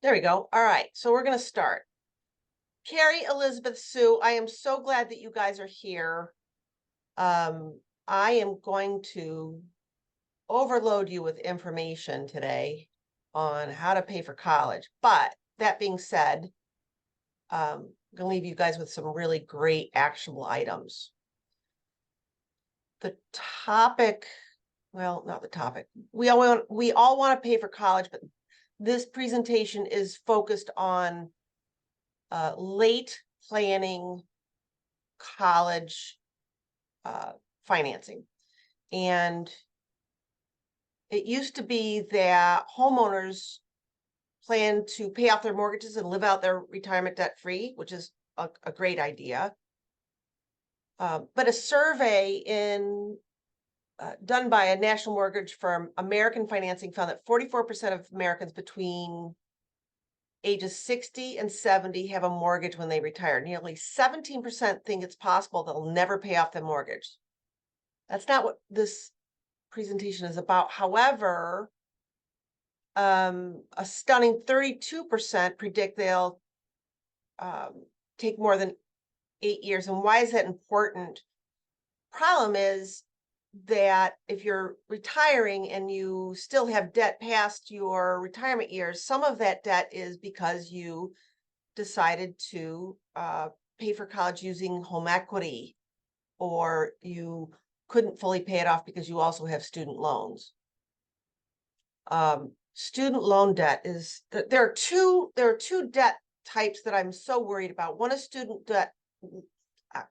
There we go. All right. So we're going to start. Carrie, Elizabeth, Sue, I am so glad that you guys are here. I am going to overload you with information today on how to pay for college. But that being said, I'm going to leave you guys with some really great actionable items. The topic, well, not the topic. We all want to pay for college, but this presentation is focused on late planning college uh, financing. And it used to be that homeowners plan to pay off their mortgages and live out their retirement debt free, which is a great idea. But a survey done by a national mortgage firm, American Financing, found that 44% of Americans between ages 60 and 70 have a mortgage when they retire. Nearly 17% think it's possible they'll never pay off their mortgage. That's not what this presentation is about. However, a stunning 32% predict they'll take more than 8 years. And why is that important? Problem is that if you're retiring and you still have debt past your retirement years, some of that debt is because you decided to pay for college using home equity, or you couldn't fully pay it off because you also have student loans. Student loan debt is there are two debt types that I'm so worried about. One is student debt.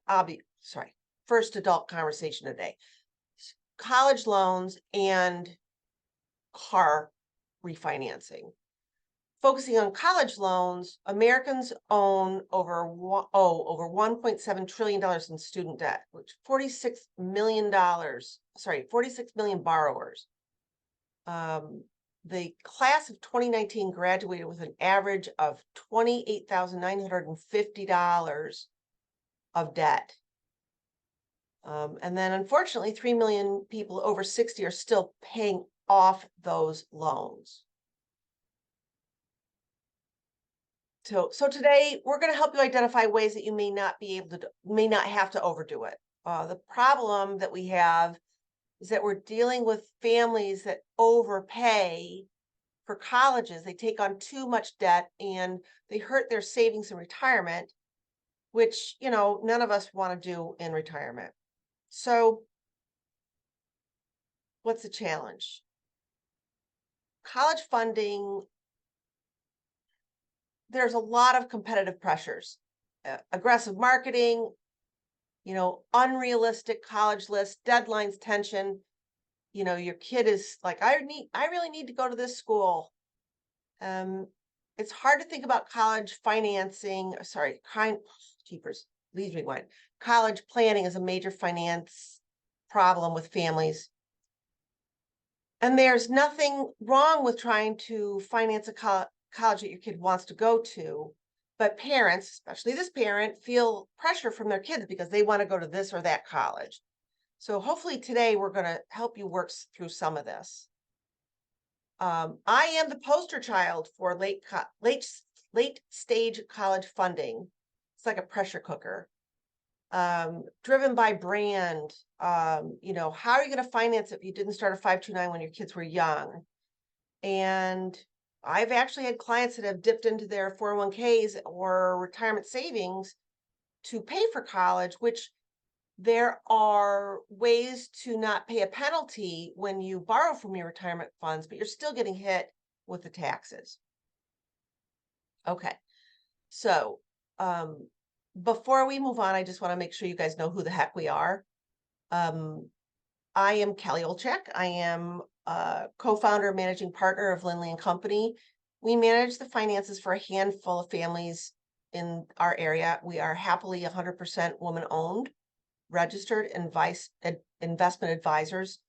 I'll be sorry. First adult conversation today. College loans and car refinancing. Focusing on college loans, Americans own over $1.7 trillion in student debt, which $46 million, 46 million borrowers. The class of 2019 graduated with an average of $28,950 of debt. And then unfortunately, 3 million people over 60 are still paying off those loans. So today we're going to help you identify ways that you may not have to overdo it. The problem that we have is that we're dealing with families that overpay for colleges. They take on too much debt and they hurt their savings in retirement, which, none of us want to do in retirement. So what's the challenge? College funding, there's a lot of competitive pressures, aggressive marketing, unrealistic college lists, deadlines, tension. Your kid is like, I really need to go to this school. It's hard to think about college financing. Sorry, jeepers, please rewind. College planning is a major finance problem with families. And there's nothing wrong with trying to finance a college that your kid wants to go to. But parents, especially this parent, feel pressure from their kids because they want to go to this or that college. So hopefully today we're going to help you work through some of this. I am the poster child for late stage college funding. It's like a pressure cooker, driven by brand. How are you going to finance it if you didn't start a 529 when your kids were young? And I've actually had clients that have dipped into their 401ks or retirement savings to pay for college, which there are ways to not pay a penalty when you borrow from your retirement funds, but you're still getting hit with the taxes. Okay, so before we move on, I just want to make sure you guys know who the heck we are. I am Kelly Olchek. I am co-founder and managing partner of Lindley and Company. We manage the finances for a handful of families in our area. We are happily 100% woman-owned, registered investment advisors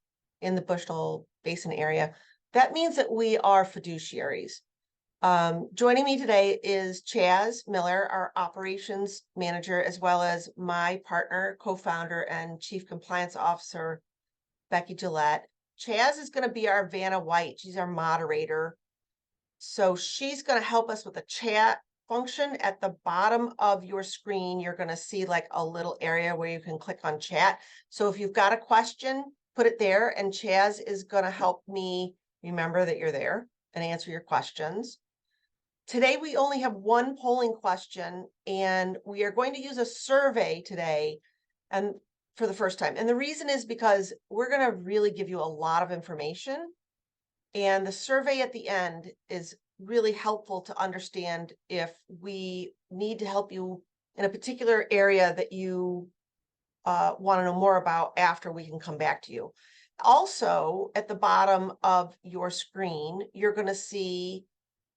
in the Bushnell Basin area. That means that we are fiduciaries. Joining me today is Chaz Miller, our operations manager, as well as my partner, co-founder, and chief compliance officer, Becky Gillette. Chaz is going to be our Vanna White. She's our moderator. So she's going to help us with the chat function at the bottom of your screen. You're going to see like a little area where you can click on chat. So if you've got a question, put it there, and Chaz is going to help me remember that you're there and answer your questions. Today, we only have one polling question, and we are going to use a survey today and for the first time. And the reason is because we're going to really give you a lot of information. And the survey at the end is really helpful to understand if we need to help you in a particular area that you want to know more about after we can come back to you. Also, at the bottom of your screen, you're going to see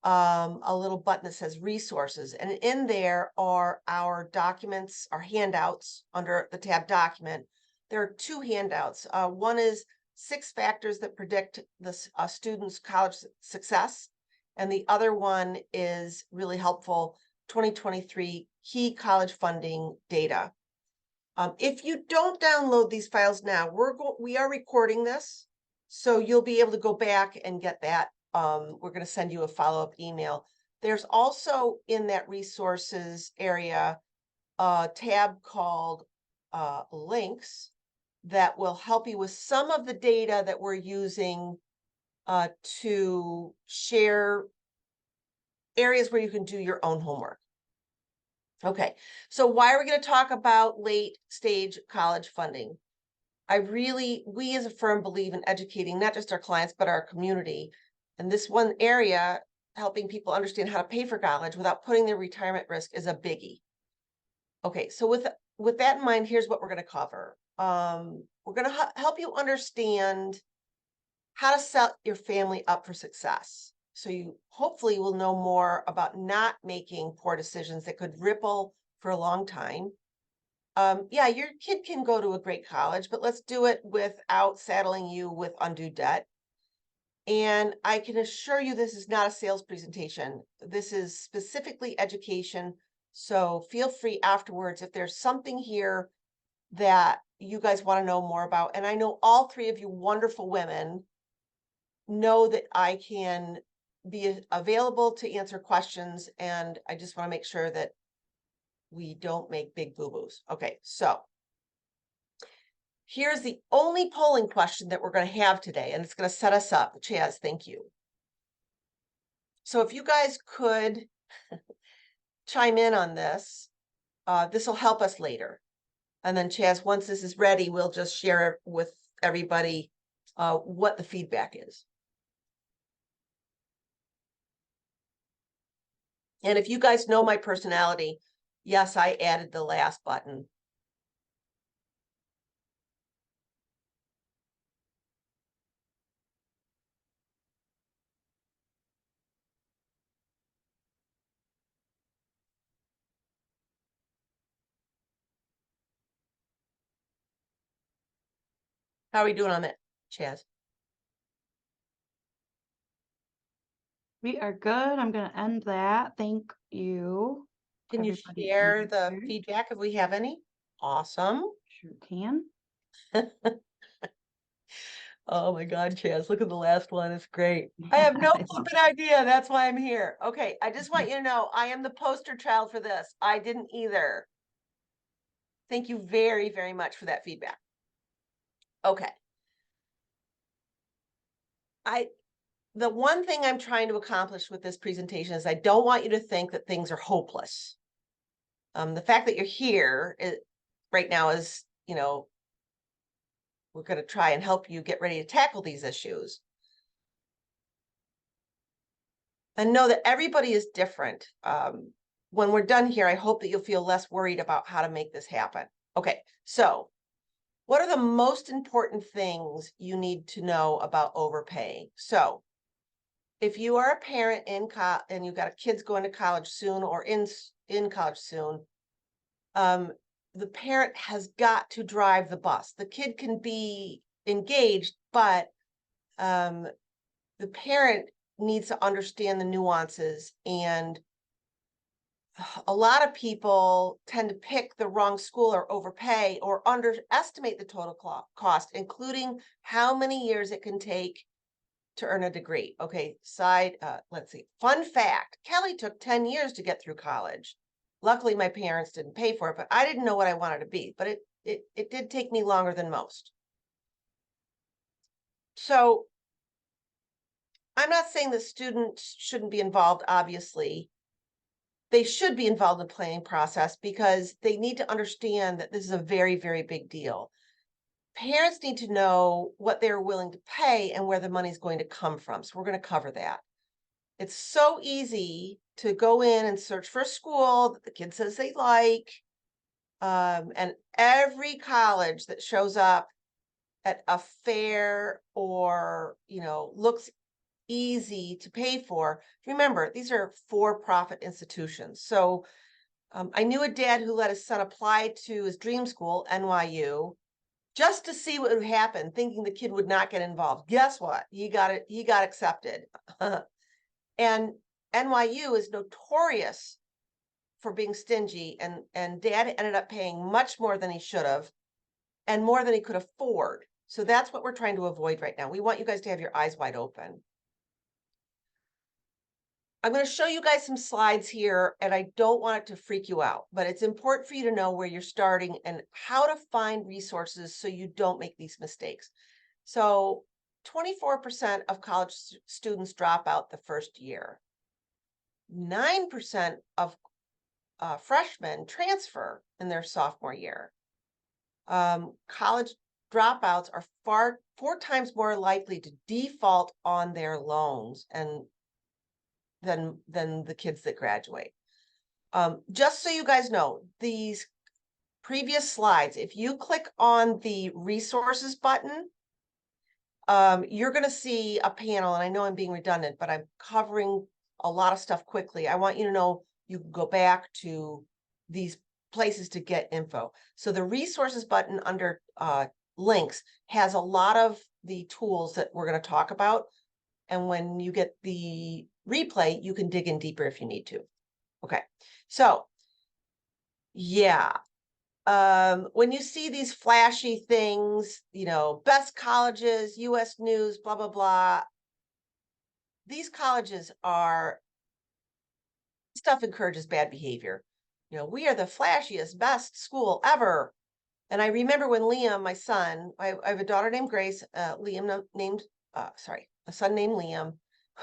a little button that says resources. And in there are our documents, our handouts under the tab document. There are two handouts. One is 6 factors that predict the student's college success. And the other one is really helpful, 2023 key college funding data. If you don't download these files now, we are recording this, so you'll be able to go back and get that. We're going to send you a follow-up email. There's also in that resources area a tab called links that will help you with some of the data that we're using to share areas where you can do your own homework. Okay, so why are we going to talk about late stage college funding? We as a firm believe in educating not just our clients, but our community. And this one area, helping people understand how to pay for college without putting their retirement risk, is a biggie. Okay, so with that in mind, here's what we're going to cover. We're going to help you understand how to set your family up for success. So you hopefully will know more about not making poor decisions that could ripple for a long time. Yeah, your kid can go to a great college, but let's do it without saddling you with undue debt. And I can assure you this is not a sales presentation. This is specifically education. So feel free afterwards if there's something here that you guys want to know more about. And I know all 3 of you wonderful women know that I can be available to answer questions. And I just want to make sure that we don't make big boo-boos. Okay, so here's the only polling question that we're going to have today, and it's going to set us up. Chaz, thank you. So if you guys could chime in on this, this will help us later. And then Chaz, once this is ready, we'll just share with everybody what the feedback is. And if you guys know my personality, yes, I added the last button. How are we doing on that, Chaz? We are good. I'm going to end that. Thank you. Can you Everybody share the here. feedback if we have any? Awesome. Sure can. Oh my God, Chaz, look at the last one. It's great. I have no flipping idea. That's why I'm here. Okay, I just want you to know I am the poster child for this. I didn't either. Thank you very, very much for that feedback. Okay. The one thing I'm trying to accomplish with this presentation is I don't want you to think that things are hopeless. The fact that you're here right now is, we're going to try and help you get ready to tackle these issues. And know that everybody is different. When we're done here, I hope that you'll feel less worried about how to make this happen. Okay, so what are the most important things you need to know about overpaying? So if you are a parent and you've got kids going to college soon or in college soon, the parent has got to drive the bus. The kid can be engaged, but the parent needs to understand the nuances. And a lot of people tend to pick the wrong school or overpay or underestimate the total cost, including how many years it can take to earn a degree. Okay, let's see. Fun fact, Kelly took 10 years to get through college. Luckily, my parents didn't pay for it, but I didn't know what I wanted to be, but it did take me longer than most. So I'm not saying that students shouldn't be involved, obviously. They should be involved in the planning process because they need to understand that this is a very, very big deal. Parents need to know what they're willing to pay and where the money's going to come from. So we're going to cover that. It's so easy to go in and search for a school that the kid says they like. And every college that shows up at a fair or, looks easy to pay for. Remember, these are for-profit institutions. So I knew a dad who let his son apply to his dream school, NYU, just to see what would happen, thinking the kid would not get involved. Guess what? He got it. He got accepted. And NYU is notorious for being stingy, and dad ended up paying much more than he should have and more than he could afford. So that's what we're trying to avoid right now. We want you guys to have your eyes wide open. I'm going to show you guys some slides here, and I don't want it to freak you out, but it's important for you to know where you're starting and how to find resources so you don't make these mistakes. So 24% of college students drop out the first year. 9% of freshmen transfer in their sophomore year. College dropouts are four times more likely to default on their loans than the kids that graduate. Just so you guys know, these previous slides, if you click on the resources button, you're going to see a panel, and I know I'm being redundant, but I'm covering a lot of stuff quickly. I want you to know you can go back to these places to get info. So the resources button under links has a lot of the tools that we're going to talk about. And when you get the replay, you can dig in deeper if you need to. Okay, so yeah. When you see these flashy things, best colleges, US News, blah, blah, blah, these colleges stuff encourages bad behavior. We are the flashiest, best school ever. And I remember when Liam, my son, I have a daughter named Grace, a son named Liam.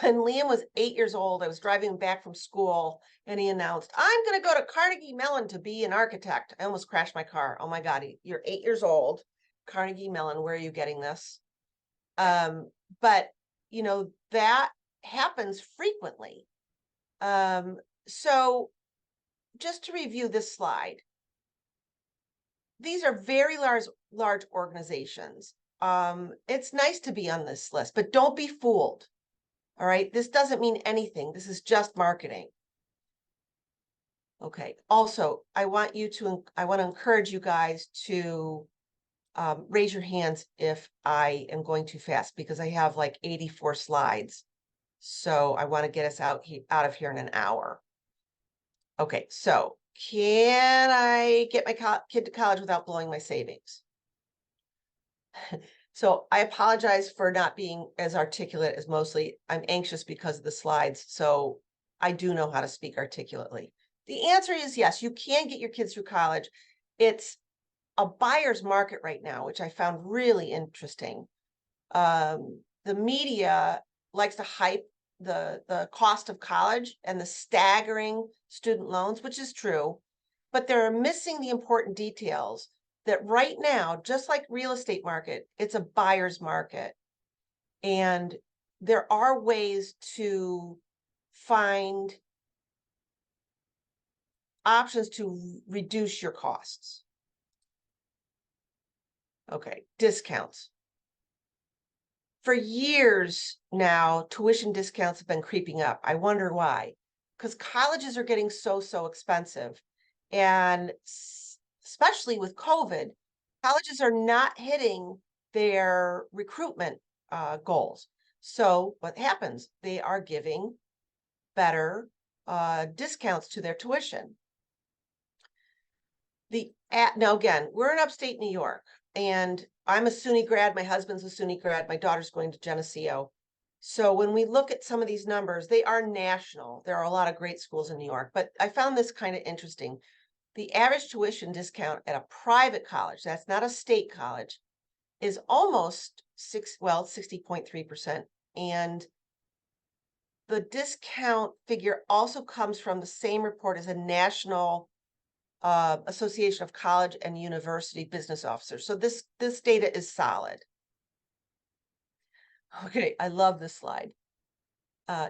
When Liam was 8 years old, I was driving back from school and he announced, I'm going to go to Carnegie Mellon to be an architect. I almost crashed my car. Oh my God, you're 8 years old. Carnegie Mellon, where are you getting this? But, that happens frequently. So just to review this slide, these are very large organizations. It's nice to be on this list, but don't be fooled. All right, this doesn't mean anything. This is just marketing. Okay. Also, I want to encourage you guys to raise your hands if I am going too fast, because I have like 84 slides. So I want to get us out of here in an hour. Okay, so can I get my kid to college without blowing my savings? So I apologize for not being as articulate as mostly. I'm anxious because of the slides, so I do know how to speak articulately. The answer is yes, you can get your kids through college. It's a buyer's market right now, which I found really interesting. The media likes to hype the cost of college and the staggering student loans, which is true, but they're missing the important details that right now, just like real estate market, it's a buyer's market. And there are ways to find options to reduce your costs. Okay, discounts. For years now, tuition discounts have been creeping up. I wonder why. Because colleges are getting so expensive. And especially with COVID, colleges are not hitting their recruitment goals. So what happens? They are giving better discounts to their tuition. Now again, we're in upstate New York, and I'm a SUNY grad. My husband's a SUNY grad. My daughter's going to Geneseo. So when we look at some of these numbers, they are national. There are a lot of great schools in New York, but I found this kind of interesting. The average tuition discount at a private college, that's not a state college, is almost 60.3%. And the discount figure also comes from the same report as a national Association of College and University Business Officers. So this data is solid. Okay, I love this slide.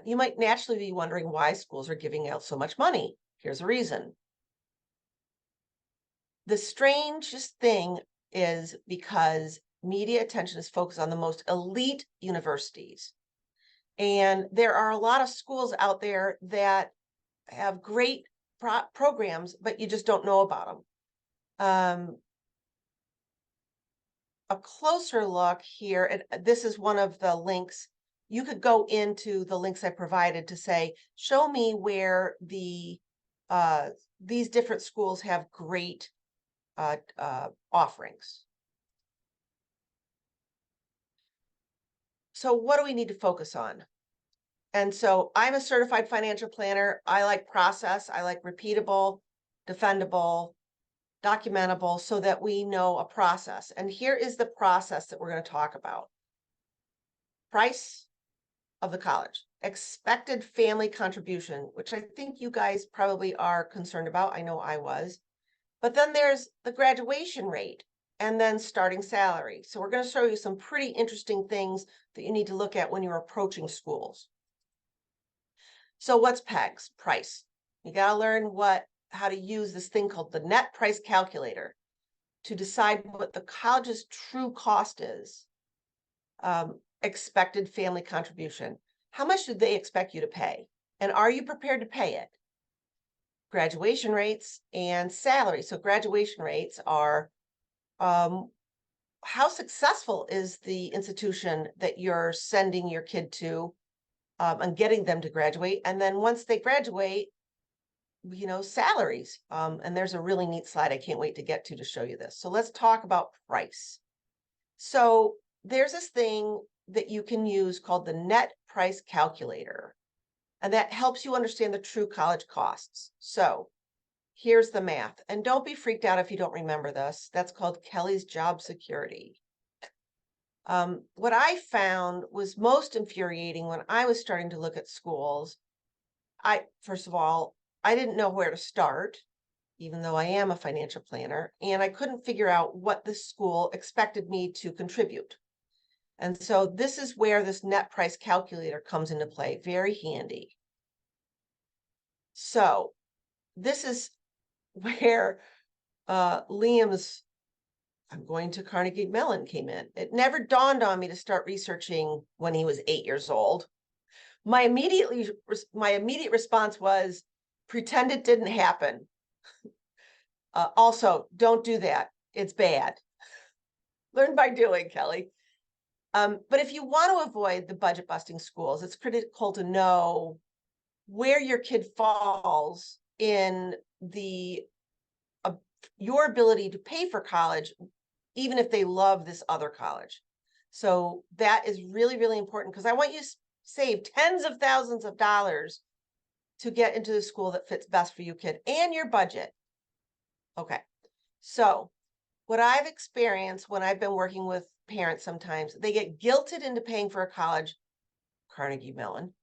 You might naturally be wondering why schools are giving out so much money. Here's a reason. The strangest thing is because media attention is focused on the most elite universities. And there are a lot of schools out there that have great programs, but you just don't know about them. A closer look here, and this is one of the links. You could go into the links I provided to say, show me where these different schools have great offerings. So what do we need to focus on? And so I'm a certified financial planner. I like process. I like repeatable, defendable, documentable, so that we know a process. And here is the process that we're going to talk about. Price of the college, expected family contribution, which I think you guys probably are concerned about. I know I was. But then there's the graduation rate and then starting salary. So we're going to show you some pretty interesting things that you need to look at when you're approaching schools. So what's PEGS? Price. You got to learn how to use this thing called the net price calculator to decide what the college's true cost is. Expected family contribution. How much do they expect you to pay? And are you prepared to pay it? Graduation rates and salary. So graduation rates are how successful is the institution that you're sending your kid to and getting them to graduate. And then once they graduate, salaries. And there's a really neat slide I can't wait to get to show you this. So let's talk about price. So there's this thing that you can use called the net price calculator, and that helps you understand the true college costs. So here's the math, and don't be freaked out if you don't remember this. That's called Kelly's Job Security. What I found was most infuriating when I was starting to look at schools. First of all, I didn't know where to start, even though I am a financial planner, and I couldn't figure out what the school expected me to contribute. And so this is where this net price calculator comes into play, very handy. So this is where Liam's I'm going to Carnegie Mellon came in. It never dawned on me to start researching when he was 8 years old. My immediate response was, pretend it didn't happen. Also, don't do that. It's bad. Learn by doing, Kelly. But if you want to avoid the budget busting schools, it's critical to know where your kid falls in your ability to pay for college, even if they love this other college. So that is really, really important, because I want you to save tens of thousands of dollars to get into the school that fits best for you, kid, and your budget. Okay. So what I've experienced when I've been working with parents, sometimes they get guilted into paying for a college, Carnegie Mellon,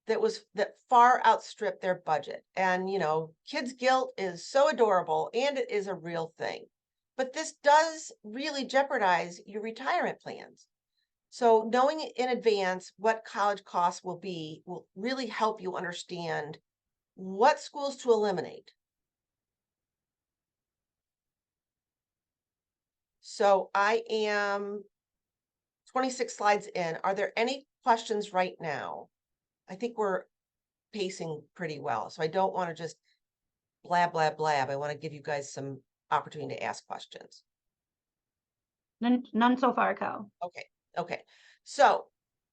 that far outstripped their budget. And kids' guilt is so adorable, and it is a real thing. But this does really jeopardize your retirement plans. So knowing in advance what college costs will be will really help you understand what schools to eliminate. So I am 26 slides in. Are there any questions right now? I think we're pacing pretty well. So I don't want to just blab, blab, blab. I want to give you guys some opportunity to ask questions. None so far, Cal. Okay. So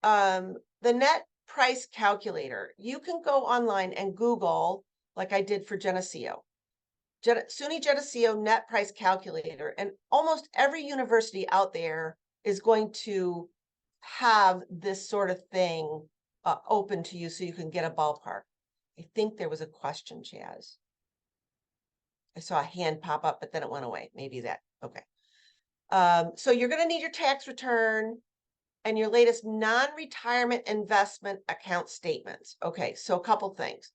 the net price calculator, you can go online and Google, like I did for Geneseo. SUNY Geneseo net price calculator, and almost every university out there is going to have this sort of thing open to you so you can get a ballpark. I think there was a question, Chaz. I saw a hand pop up, but then it went away. Maybe that, okay. So you're going to need your tax return and your latest non-retirement investment account statements. Okay, so a couple things.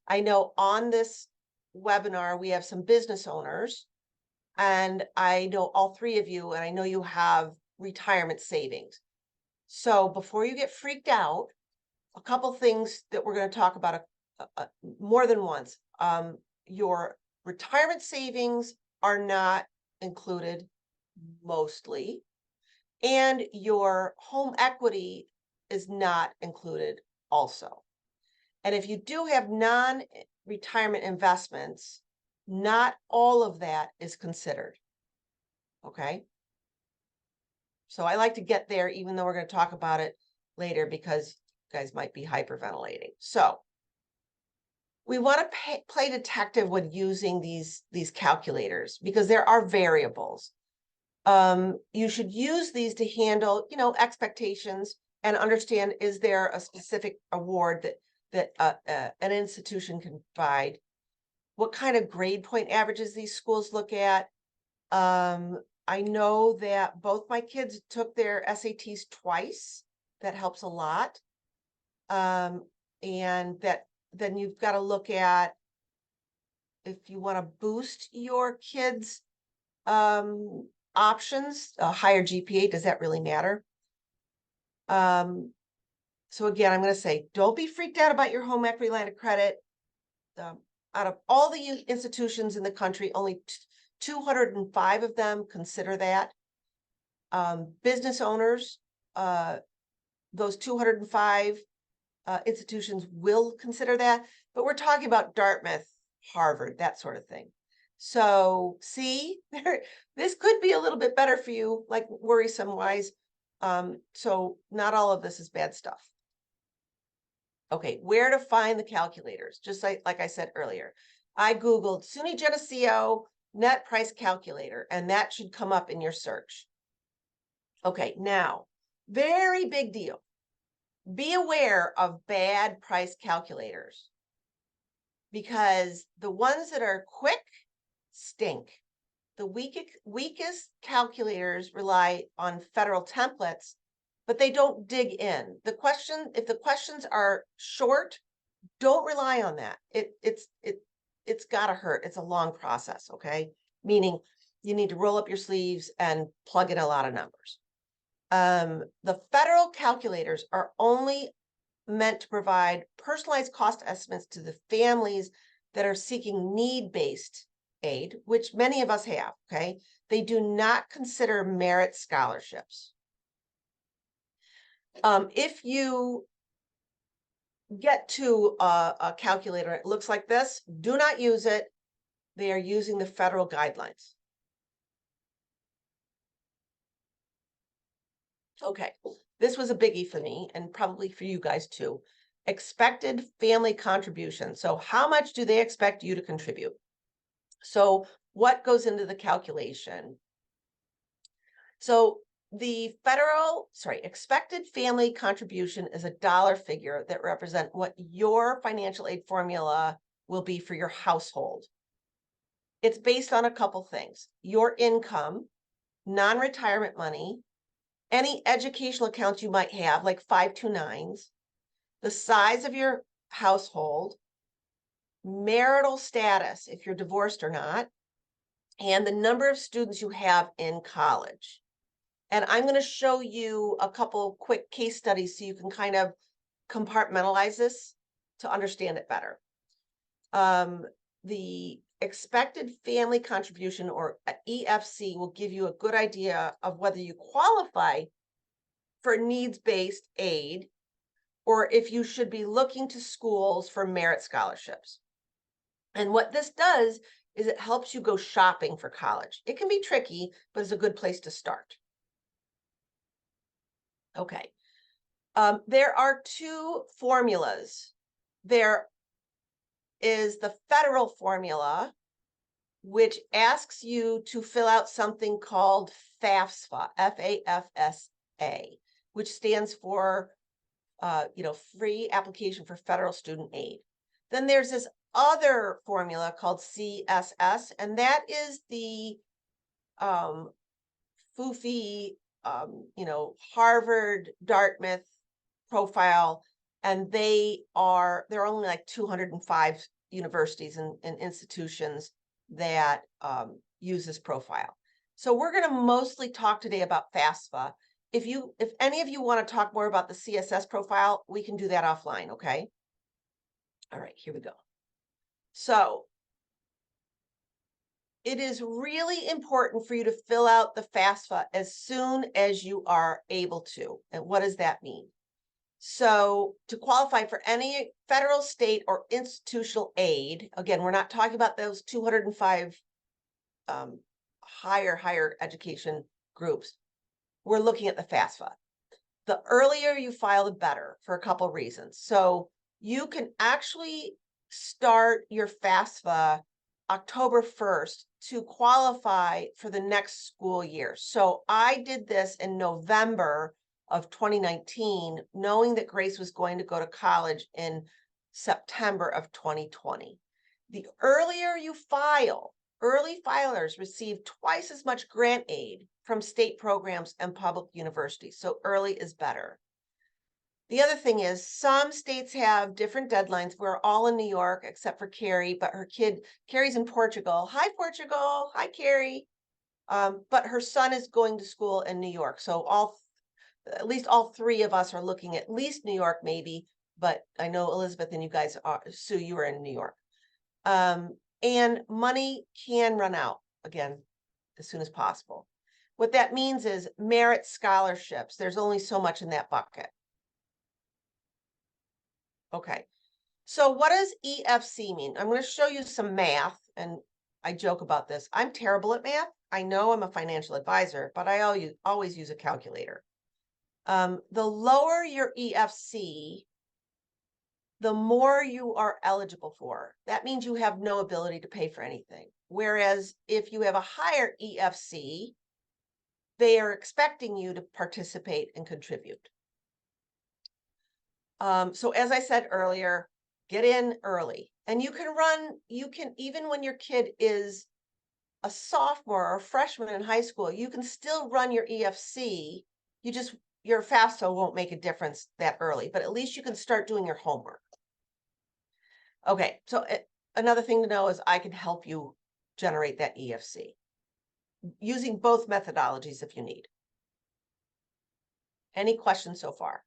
I know on this webinar, we have some business owners, and I know all three of you, and I know you have retirement savings. So before you get freaked out, a couple things that we're going to talk about more than once. Your retirement savings are not included mostly, and your home equity is not included also. And if you do have non-retirement investments, not all of that is considered. Okay. So I like to get there, even though we're going to talk about it later, because you guys might be hyperventilating. So we want to play detective when using these calculators, because there are variables. You should use these to handle, expectations and understand, is there a specific award that an institution can provide? What kind of grade point averages these schools look at? I know that both my kids took their SATs twice. That helps a lot. And then you've got to look at, if you want to boost your kids' options, a higher GPA, does that really matter? So again, I'm going to say, don't be freaked out about your home equity line of credit. Out of all the institutions in the country, only 205 of them consider that. Business owners, those 205 institutions will consider that, but we're talking about Dartmouth, Harvard, that sort of thing. So see, this could be a little bit better for you, like worrisome wise. So not all of this is bad stuff. Okay, where to find the calculators? Just like I said earlier, I Googled SUNY Geneseo net price calculator, and that should come up in your search. Okay, now, very big deal. Be aware of bad price calculators, because the ones that are quick stink. The weakest calculators rely on federal templates, but they don't dig in. If the questions are short, don't rely on that. It's gotta hurt. It's a long process, okay? Meaning you need to roll up your sleeves and plug in a lot of numbers. The federal calculators are only meant to provide personalized cost estimates to the families that are seeking need-based aid, which many of us have, okay? They do not consider merit scholarships. If you get to a calculator, it looks like this, do not use it. They are using the federal guidelines. Okay, this was a biggie for me, and probably for you guys too. Expected family contribution. So how much do they expect you to contribute? So what goes into the calculation? So the expected family contribution is a dollar figure that represents what your financial aid formula will be for your household. It's based on a couple things: your income, non-retirement money, any educational accounts you might have, like 529s, the size of your household, marital status, if you're divorced or not, and the number of students you have in college. And I'm going to show you a couple quick case studies so you can kind of compartmentalize this to understand it better. The expected family contribution, or EFC, will give you a good idea of whether you qualify for needs-based aid or if you should be looking to schools for merit scholarships. And what this does is it helps you go shopping for college. It can be tricky, but it's a good place to start. Okay. There are two formulas. There is the federal formula, which asks you to fill out something called FAFSA, F-A-F-S-A. which stands for, free application for federal student aid. Then there's this other formula called CSS, and that is the um, foofy, Harvard, Dartmouth profile, and they're only like 205 universities and institutions that use this profile. So we're going to mostly talk today about FAFSA. If any of you want to talk more about the CSS profile, we can do that offline, okay? All right, here we go. So it is really important for you to fill out the FAFSA as soon as you are able to. And what does that mean? So to qualify for any federal, state, or institutional aid, again, we're not talking about those 205 higher education groups. We're looking at the FAFSA. The earlier you file, the better for a couple reasons. So you can actually start your FAFSA October 1st to qualify for the next school year. So I did this in November of 2019, knowing that Grace was going to go to college in September of 2020. The earlier you file, early filers receive twice as much grant aid from state programs and public universities. So early is better. The other thing is some states have different deadlines. We're all in New York except for Carrie, but Carrie's in Portugal. Hi, Portugal. Hi, Carrie. But her son is going to school in New York. So at least all three of us are looking at least New York, maybe. But I know Elizabeth and you guys Sue, you are in New York. And money can run out again as soon as possible. What that means is merit scholarships. There's only so much in that bucket. Okay, so what does EFC mean? I'm going to show you some math, and I joke about this. I'm terrible at math. I know I'm a financial advisor, but I always use a calculator. The lower your EFC, the more you are eligible for. That means you have no ability to pay for anything. Whereas if you have a higher EFC, they are expecting you to participate and contribute. So as I said earlier, get in early. And you can, even when your kid is a sophomore or a freshman in high school, you can still run your EFC. Your FAFSA won't make a difference that early, but at least you can start doing your homework. Okay, so another thing to know is I can help you generate that EFC using both methodologies if you need. Any questions so far?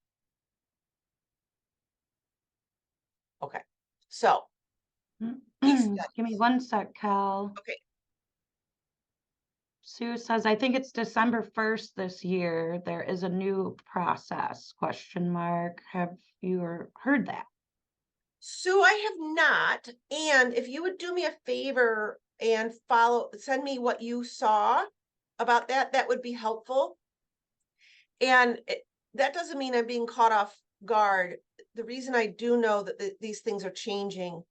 Okay, so Give me one sec, Cal. okay. Sue says, I think it's December 1st this year. There is a new process, question mark. Have you heard that? Sue, I have not. And if you would do me a favor and send me what you saw about that, that would be helpful. And that doesn't mean I'm being caught off guard. The reason I do know that these things are changing,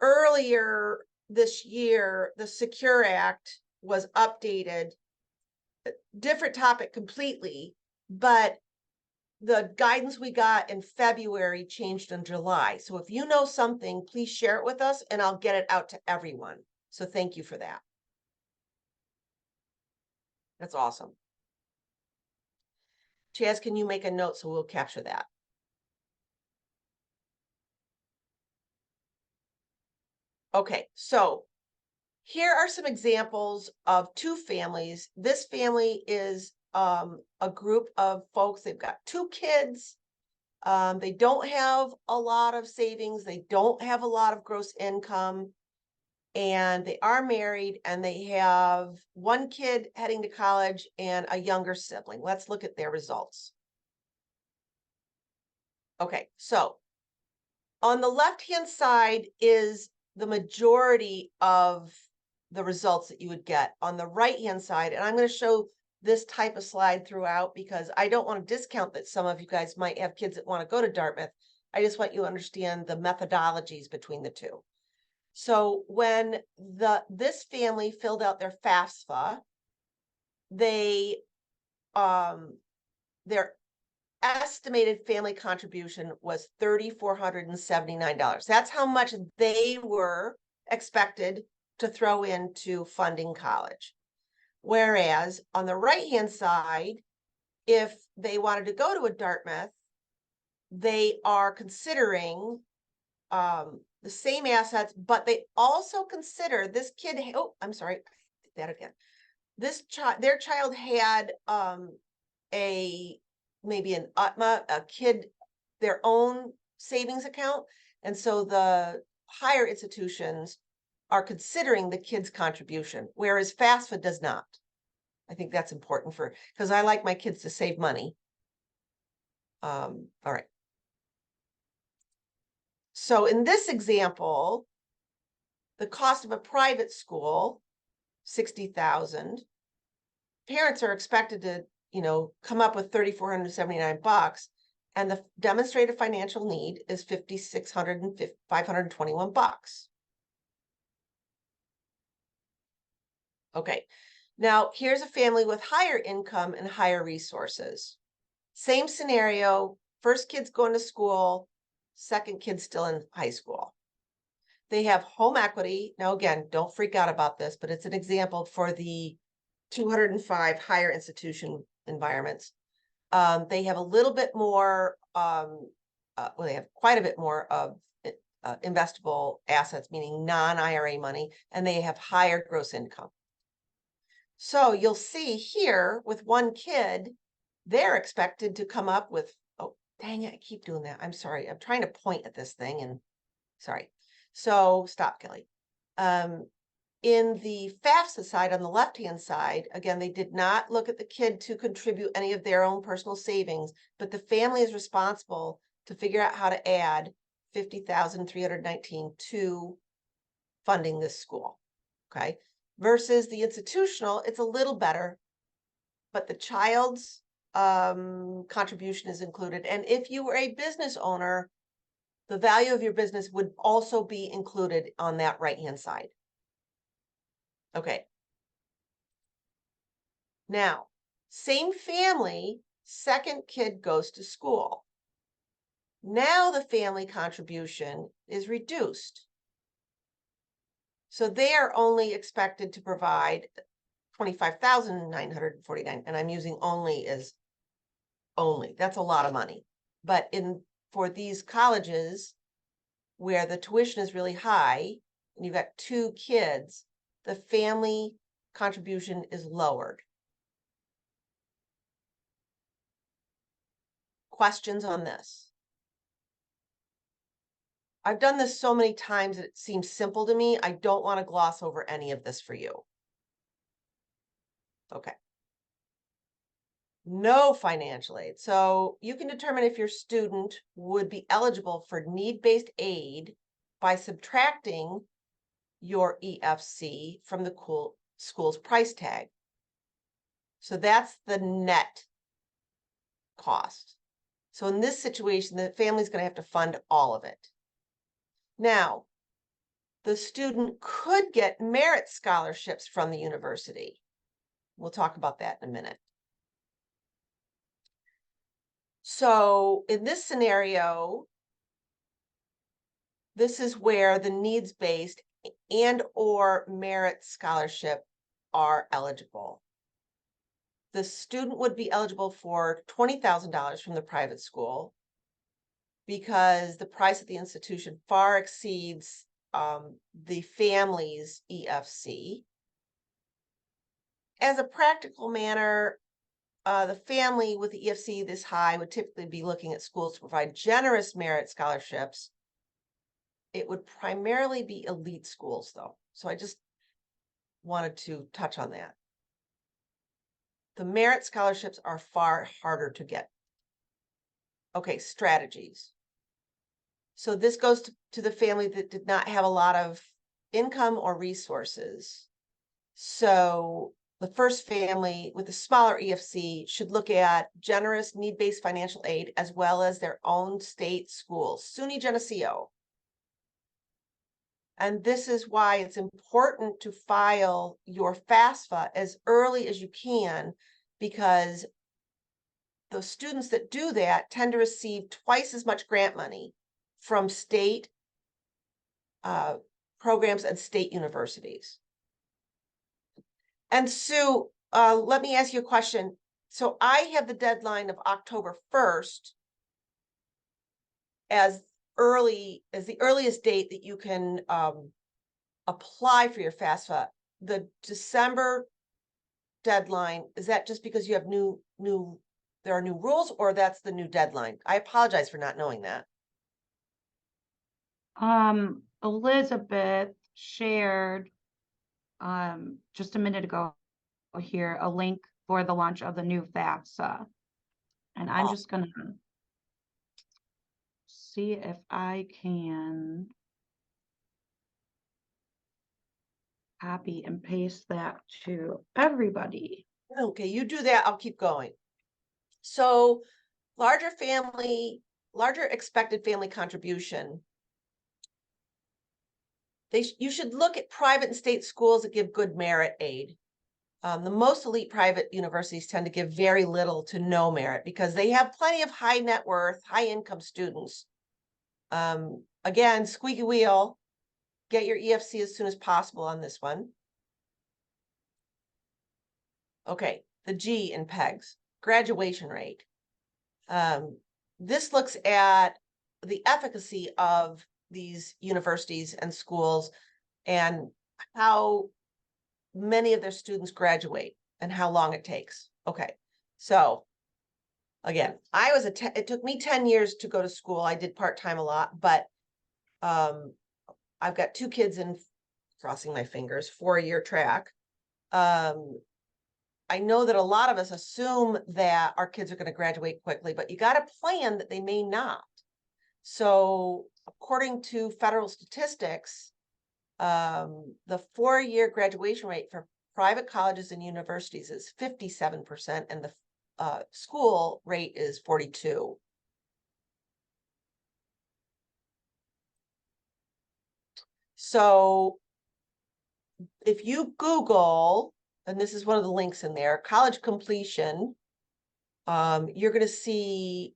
earlier this year, the Secure Act was updated, different topic completely, but the guidance we got in February changed in July. So if you know something, please share it with us and I'll get it out to everyone. So thank you for that. That's awesome. Chaz, can you make a note so we'll capture that? Okay, so here are some examples of two families. This family is a group of folks. They've got two kids. They don't have a lot of savings. They don't have a lot of gross income. And they are married and they have one kid heading to college and a younger sibling. Let's look at their results. Okay, so on the left-hand side is the majority of the results that you would get on the right-hand side. And I'm going to show this type of slide throughout because I don't want to discount that some of you guys might have kids that want to go to Dartmouth. I just want you to understand the methodologies between the two. So when this family filled out their FAFSA, their estimated family contribution was $3,479. That's how much they were expected to throw into funding college. Whereas on the right-hand side, if they wanted to go to a Dartmouth, they are considering the same assets, but they also consider this kid. Oh, I'm sorry, did that again. Their child had a maybe an UTMA, a kid, their own savings account, and so the higher institutions are considering the kid's contribution, whereas FAFSA does not. I think that's important because I like my kids to save money. All right. So in this example, the cost of a private school, 60,000. Parents are expected to, come up with 3,479 bucks, and the demonstrated financial need is 521 bucks. Okay. Now, here's a family with higher income and higher resources. Same scenario, first kid's going to school, second kid's still in high school. They have home equity. Now, again, don't freak out about this, but it's an example for the 205 higher institution environments. They have a little bit more, they have quite a bit more of investable assets, meaning non-IRA money, and they have higher gross income. So you'll see here with one kid, they're expected to come up with, oh, dang it, I keep doing that. I'm sorry. I'm trying to point at this thing and sorry. So stop, Kelly. In the FAFSA side, on the left-hand side, again, they did not look at the kid to contribute any of their own personal savings, but the family is responsible to figure out how to add 50,319 to funding this school. Okay. Versus the institutional, it's a little better, but the child's contribution is included. And if you were a business owner, the value of your business would also be included on that right-hand side. Okay. Now, same family, second kid goes to school. Now the family contribution is reduced. So they are only expected to provide 25,949, and I'm using only as only. That's a lot of money. But for these colleges where the tuition is really high and you've got two kids, the family contribution is lowered. Questions on this? I've done this so many times that it seems simple to me. I don't want to gloss over any of this for you. Okay. No financial aid. So you can determine if your student would be eligible for need-based aid by subtracting your EFC from the school's price tag. So that's the net cost. So in this situation, the family's going to have to fund all of it. Now, the student could get merit scholarships from the university. We'll talk about that in a minute. So in this scenario, this is where the needs-based and or merit scholarship are eligible. The student would be eligible for $20,000 from the private school because the price of the institution far exceeds the family's EFC. As a practical manner, the family with the EFC this high would typically be looking at schools to provide generous merit scholarships. It would primarily be elite schools, though. So I just wanted to touch on that. The merit scholarships are far harder to get. Okay, strategies. So this goes to the family that did not have a lot of income or resources. So the first family with a smaller EFC should look at generous need-based financial aid as well as their own state schools, SUNY Geneseo. And this is why it's important to file your FAFSA as early as you can, because the students that do that tend to receive twice as much grant money from state uh, programs and state universities. And Sue, let me ask you a question. So I have the deadline of October 1st as the earliest date that you can apply for your FAFSA. The December deadline, is that just because you have there are new rules, or that's the new deadline? I apologize for not knowing that. Elizabeth shared just a minute ago here a link for the launch of the new FAFSA. And I'm just gonna see if I can copy and paste that to everybody. Okay, you do that, I'll keep going. So larger expected family contribution. You should look at private and state schools that give good merit aid. The most elite private universities tend to give very little to no merit because they have plenty of high net worth, high income students. Again, squeaky wheel, get your EFC as soon as possible on this one. Okay, the G in PEGS, graduation rate. This looks at the efficacy of these universities and schools and how many of their students graduate and how long it takes. Okay, so again, it took me 10 years to go to school. I did part-time a lot, but I've got 2 kids in, crossing my fingers, 4-year track. I know that a lot of us assume that our kids are going to graduate quickly, but you got to plan that they may not. So according to federal statistics, the 4-year graduation rate for private colleges and universities is 57%, and the school rate is 42%. So if you Google, and this is one of the links in there, college completion, you're going to see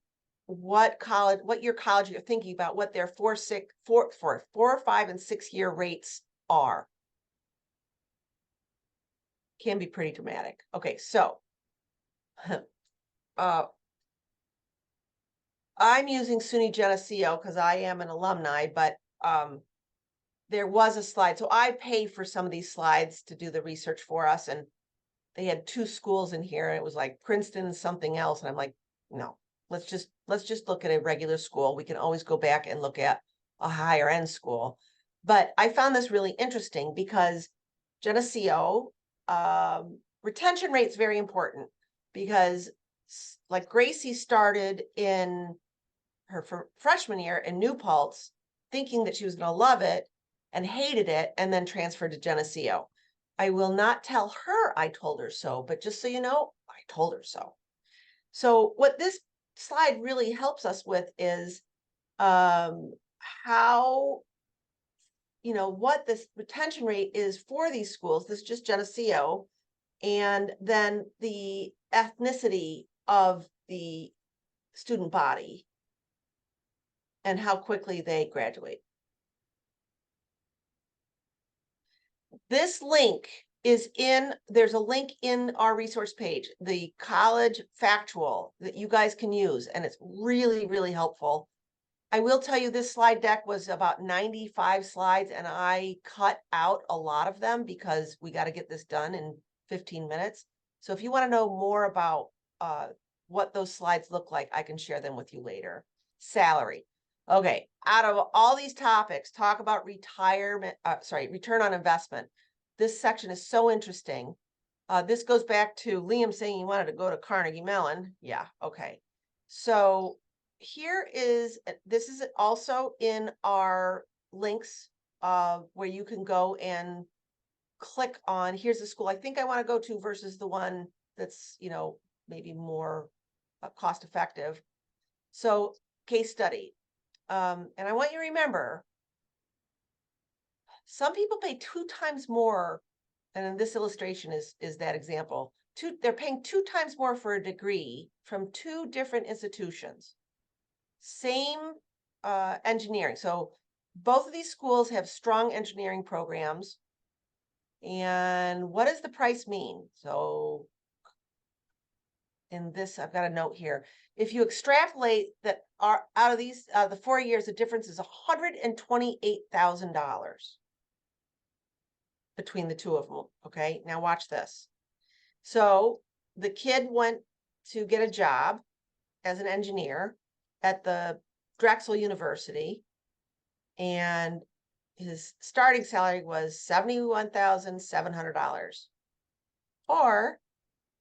what your college you're thinking about, what their 4, 5, and 6-year rates are. Can be pretty dramatic. Okay, so I'm using SUNY Geneseo because I am an alumni, but there was a slide. So I pay for some of these slides to do the research for us, and they had 2 schools in here, and it was like Princeton something else, and I'm like, no, let's just look at a regular school. We can always go back and look at a higher end school. But I found this really interesting because Geneseo, retention rate is very important, because like Gracie started in her freshman year in New Paltz thinking that she was going to love it and hated it, and then transferred to Geneseo. I will not tell her I told her so, but just so you know, I told her so. So what this slide really helps us with is how, what this retention rate is for these schools. This is just Geneseo, and then the ethnicity of the student body and how quickly they graduate. This link there's a link in our resource page, the college factual, that you guys can use, and it's really, really helpful. I will tell you, this slide deck was about 95 slides, and I cut out a lot of them because we got to get this done in 15 minutes. So if you want to know more about what those slides look like, I can share them with you later. Salary. Okay, out of all these topics, talk about return on investment. This section is so interesting. This goes back to Liam saying he wanted to go to Carnegie Mellon. Yeah, okay. So this is also in our links where you can go and click on, here's the school I think I want to go to versus the one that's, maybe more cost effective. So case study. And I want you to remember, some people pay 2 times more, and in this illustration is that example, they're paying 2 times more for a degree from 2 different institutions. Same engineering. So both of these schools have strong engineering programs. And what does the price mean? So in this, I've got a note here. If you extrapolate that are out of these the 4 years, the difference is $128,000 between the two of them. Okay, now watch this. So the kid went to get a job as an engineer at the Drexel University, and his starting salary was $71,700. Or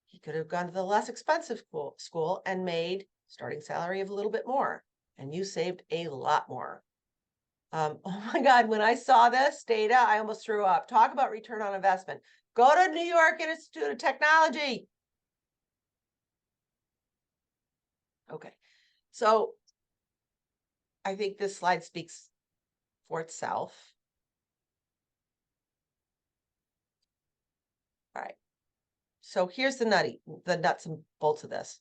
he could have gone to the less expensive school and made starting salary of a little bit more, and you saved a lot more. Oh my God, when I saw this data, I almost threw up. Talk about return on investment. Go to New York Institute of Technology. Okay, so I think this slide speaks for itself. All right, so here's the nuts and bolts of this.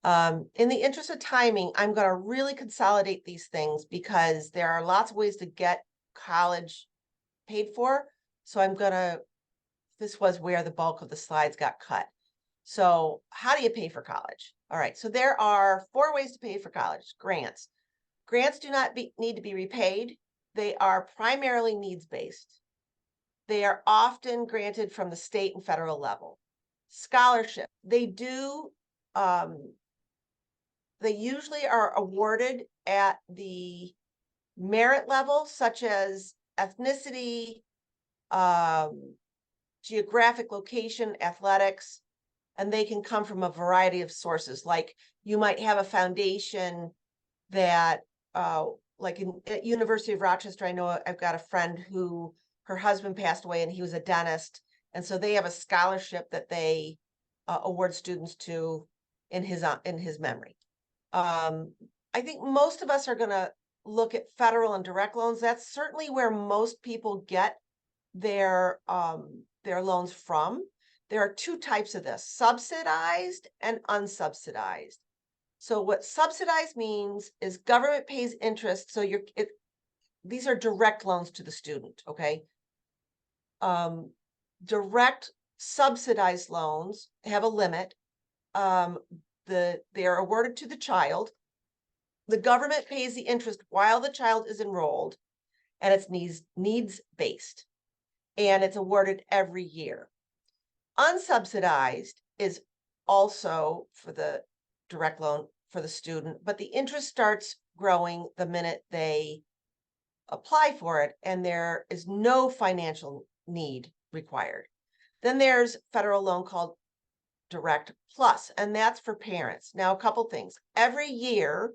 In the interest of timing, I'm going to really consolidate these things because there are lots of ways to get college paid for. So this was where the bulk of the slides got cut. So how do you pay for college? All right, so there are 4 ways to pay for college. Grants. Grants do not need to be repaid. They are primarily needs-based. They are often granted from the state and federal level. Scholarship. They usually are awarded at the merit level, such as ethnicity, geographic location, athletics, and they can come from a variety of sources. Like you might have a foundation that, like at University of Rochester, I know I've got a friend who her husband passed away and he was a dentist. And so they have a scholarship that they award students to in his memory. I think most of us are going to look at federal and direct loans. That's certainly where most people get their loans from. There are 2 types of this: subsidized and unsubsidized. So what subsidized means is government pays interest. So these are direct loans to the student. Okay. Direct subsidized loans have a limit. They are awarded to the child. The government pays the interest while the child is enrolled, and it's needs based, and it's awarded every year. Unsubsidized is also for the direct loan for the student, but the interest starts growing the minute they apply for it, and there is no financial need required. Then there's federal loan called Direct Plus, and that's for parents. Now, a couple things. Every year,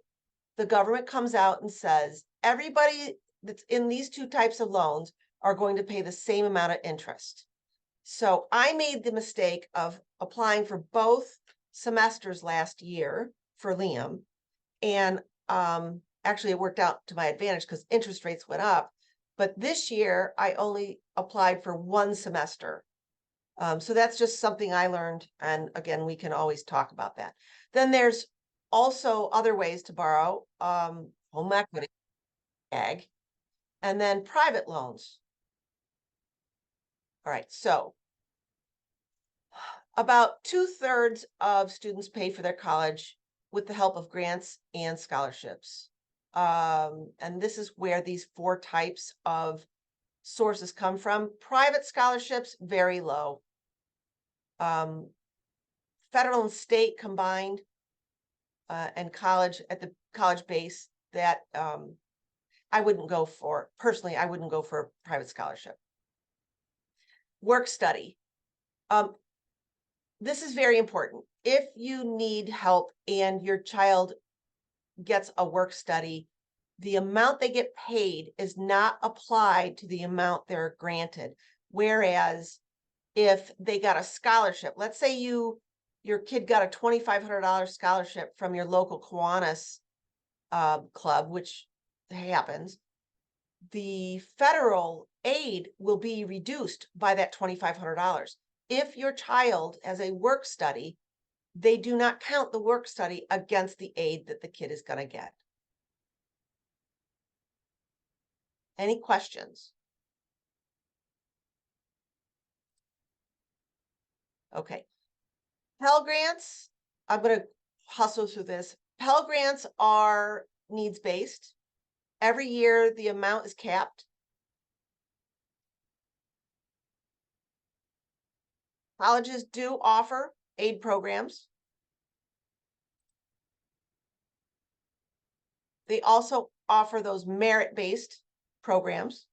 the government comes out and says, everybody that's in these 2 types of loans are going to pay the same amount of interest. So I made the mistake of applying for both semesters last year for Liam. And actually it worked out to my advantage because interest rates went up. But this year I only applied for 1 semester. So that's just something I learned. And again, we can always talk about that. Then there's also other ways to borrow, home equity, ag, and then private loans. All right, so about 2/3 of students pay for their college with the help of grants and scholarships. And this is where these 4 types of sources come from. Private scholarships, very low. Federal and state combined, and college at the college base, that I wouldn't go for. Personally, I wouldn't go for a private scholarship. Work study. This is very important. If you need help and your child gets a work study, the amount they get paid is not applied to the amount they're granted. Whereas if they got a scholarship, let's say your kid got a $2,500 scholarship from your local Kiwanis club, which happens, the federal aid will be reduced by that $2,500. if your child has a work study, they do not count the work study against the aid that the kid is going to get. Any questions? Okay. Pell Grants, I'm going to hustle through this. Pell Grants are needs-based. Every year, the amount is capped. Colleges do offer aid programs. They also offer those merit-based programs.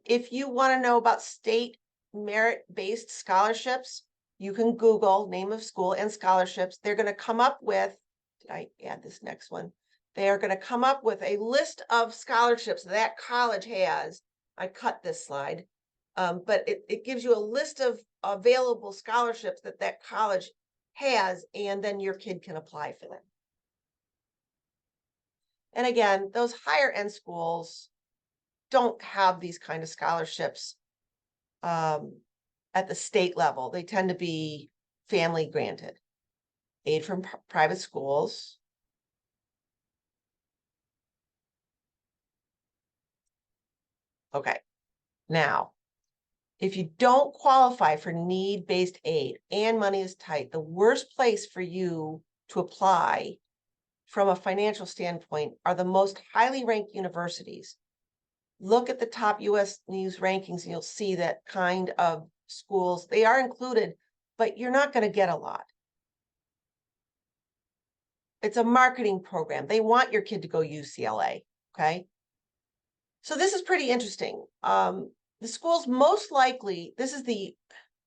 If you want to know about state merit-based scholarships, you can Google name of school and scholarships. They're going to come up with, did I add this next one? They are going to come up with a list of scholarships that college has. I cut this slide, but it gives you a list of available scholarships that that college has, and then your kid can apply for them. And again, those higher end schools don't have these kind of scholarships at the state level. They tend to be family granted. Aid from private schools. Okay, now, if you don't qualify for need-based aid and money is tight, the worst place for you to apply from a financial standpoint are the most highly ranked universities. Look at the top US News rankings and you'll see that kind of schools. They are included, but you're not going to get a lot. It's a marketing program. They want your kid to go UCLA, okay? So this is pretty interesting. The schools most likely, this is the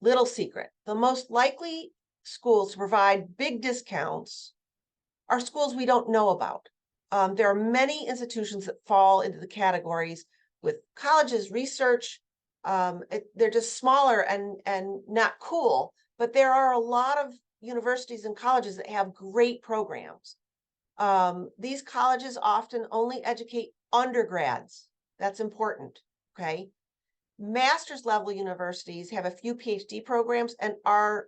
little secret, the most likely schools to provide big discounts are schools we don't know about. There are many institutions that fall into the categories with colleges, research. They're just smaller and not cool, but there are a lot of universities and colleges that have great programs. These colleges often only educate undergrads. That's important, okay? Master's level universities have a few PhD programs and are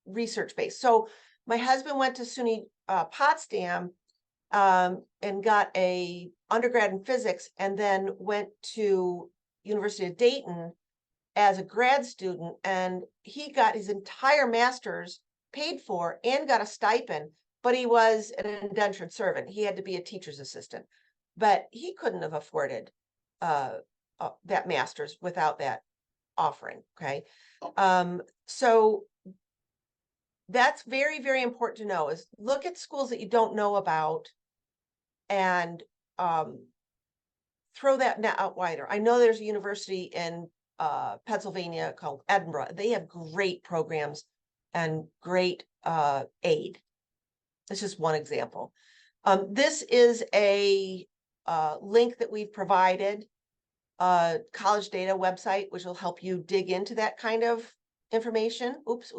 research-based. So my husband went to SUNY Potsdam and got a undergrad in physics, and then went to University of Dayton as a grad student, and he got his entire master's paid for and got a stipend, but he was an indentured servant. He had to be a teacher's assistant, but he couldn't have afforded that master's without that offering, okay? So that's very, very important to know, is look at schools that you don't know about and throw that net out wider. I know there's a university in Pennsylvania called Edinburgh. They have great programs and great aid. That's just one example. This is a link that we've provided, college data website, which will help you dig into that kind of information. Oops.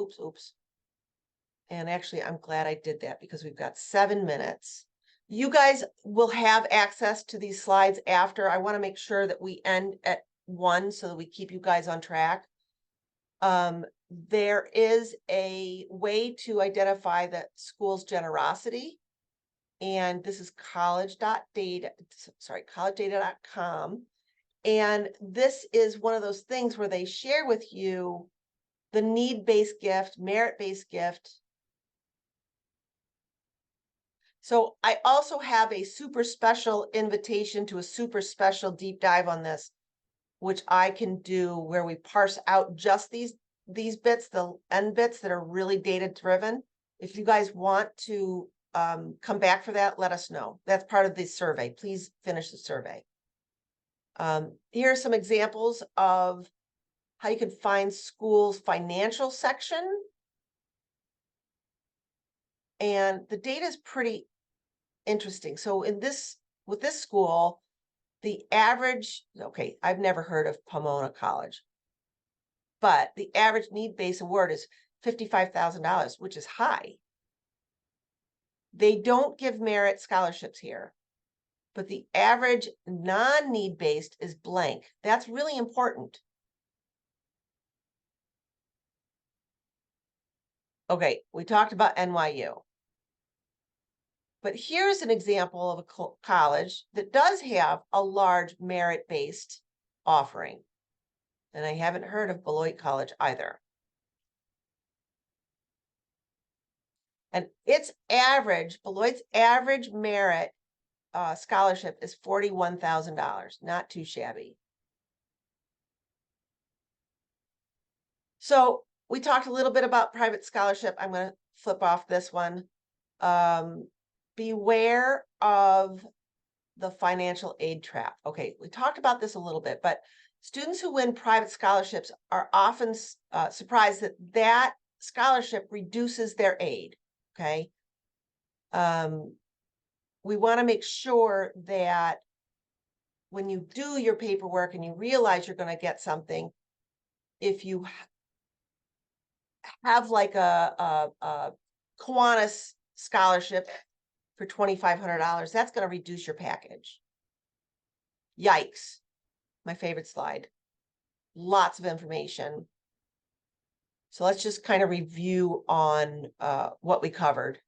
And actually, I'm glad I did that because we've got 7 minutes. You guys will have access to these slides after. I want to make sure that we end at 1 so that we keep you guys on track. There is a way to identify the school's generosity. And this is collegedata.com. And this is one of those things where they share with you the need-based gift, merit-based gift. So I also have a super special invitation to a super special deep dive on this, which I can do where we parse out just these bits, the end bits that are really data driven. If you guys want to come back for that, let us know. That's part of the survey. Please finish the survey. Here are some examples of how you can find schools' financial section. And the data is pretty interesting. So with this school, the average, okay, I've never heard of Pomona College, but the average need-based award is $55,000, which is high. They don't give merit scholarships here, but the average non-need based is blank. That's really important. Okay, we talked about NYU. But here's an example of a college that does have a large merit-based offering. And I haven't heard of Beloit College either. And Beloit's average merit scholarship is $41,000, not too shabby. So we talked a little bit about private scholarship. I'm going to flip off this one. Beware of the financial aid trap. Okay, we talked about this a little bit, but students who win private scholarships are often surprised that that scholarship reduces their aid. Okay. We want to make sure that when you do your paperwork and you realize you're going to get something, if you have like a Kiwanis scholarship for $2,500, that's going to reduce your package. Yikes. My favorite slide. Lots of information. So let's just kind of review on what we covered.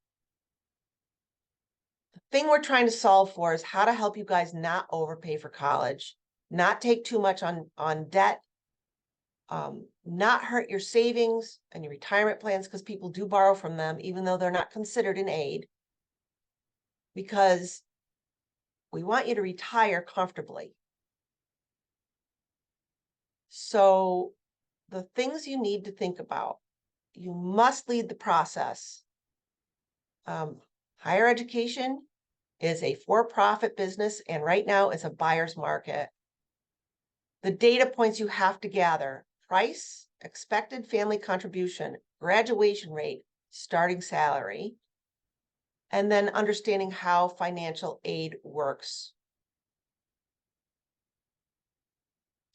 The thing we're trying to solve for is how to help you guys not overpay for college, not take too much on debt, not hurt your savings and your retirement plans, because people do borrow from them, even though they're not considered an aid, because we want you to retire comfortably. So the things you need to think about, you must lead the process. Higher education is a for-profit business, and right now it's a buyer's market. The data points you have to gather: price, expected family contribution, graduation rate, starting salary, and then understanding how financial aid works.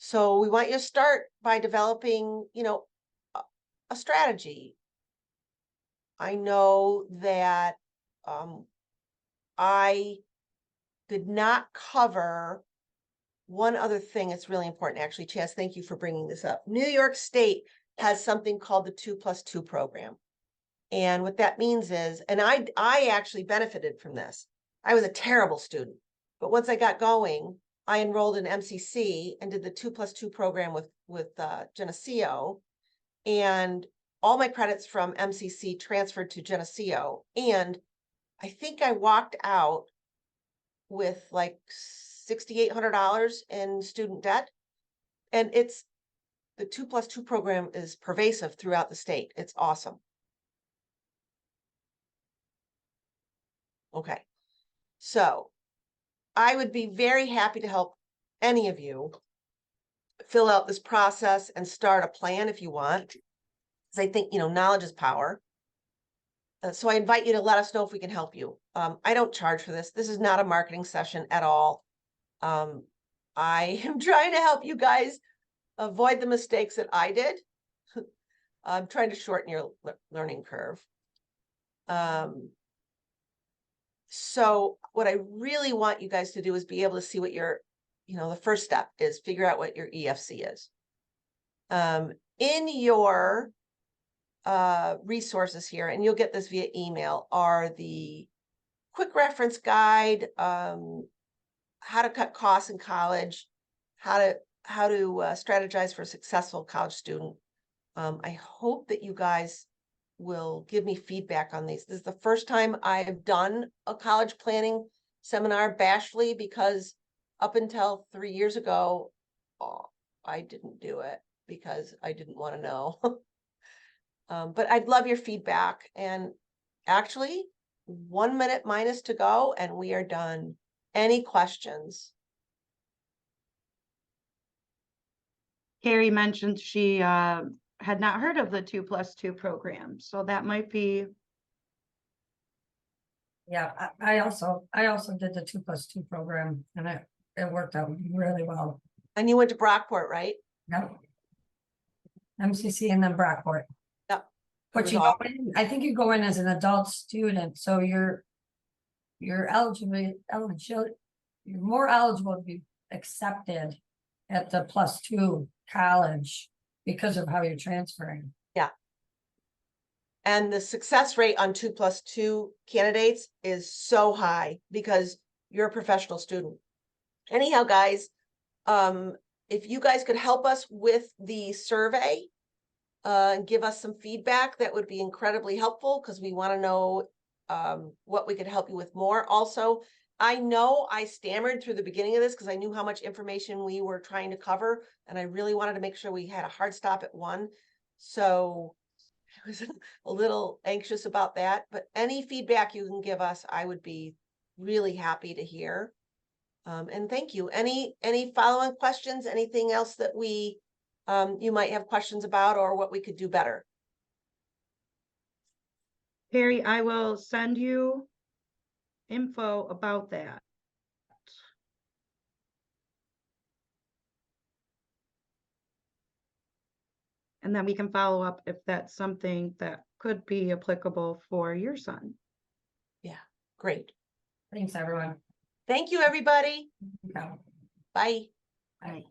So we want you to start by developing, a strategy. I know that I did not cover one other thing. It's really important, actually. Chaz, thank you for bringing this up. New York State has something called the 2+2 program. And what that means is, and I actually benefited from this. I was a terrible student, but once I got going, I enrolled in MCC and did the 2+2 program with Geneseo, and all my credits from MCC transferred to Geneseo. And I think I walked out with like $6,800 in student debt. And the 2+2 program is pervasive throughout the state. It's awesome. Okay. So I would be very happy to help any of you fill out this process and start a plan if you want. Because I think, knowledge is power. So I invite you to let us know if we can help you. I don't charge for this. This is not a marketing session at all. I am trying to help you guys avoid the mistakes that I did. I'm trying to shorten your learning curve. So what I really want you guys to do is be able to see what your, the first step is, figure out what your EFC is. In your resources here, and you'll get this via email, are the quick reference guide, how to cut costs in college, how to strategize for a successful college student. I hope that you guys will give me feedback on these. This is the first time I've done a college planning seminar bashfully, because up until 3 years ago, I didn't do it because I didn't want to know. But I'd love your feedback. And actually, 1 minute minus to go, and we are done. Any questions? Carrie mentioned she had not heard of the 2+2 program, so that might be. Yeah, I also did the 2+2 program, and it worked out really well. And you went to Brockport, right? Yep. MCC and then Brockport. Yep. But you go in, I think you go in as an adult student, so you're eligible, you're more eligible to be accepted at the +2 college because of how you're transferring. Yeah. And the success rate on 2+2 candidates is so high because you're a professional student. Anyhow, guys, if you guys could help us with the survey, and give us some feedback, that would be incredibly helpful because we want to know what we could help you with more. Also, I know I stammered through the beginning of this because I knew how much information we were trying to cover, and I really wanted to make sure we had a hard stop at one. So I was a little anxious about that, but any feedback you can give us, I would be really happy to hear. And thank you. Any follow-on questions? Anything else that we you might have questions about, or what we could do better? Perry, I will send you info about that. And then we can follow up if that's something that could be applicable for your son. Yeah, great. Thanks, everyone. Thank you, everybody. Yeah. Bye. Right.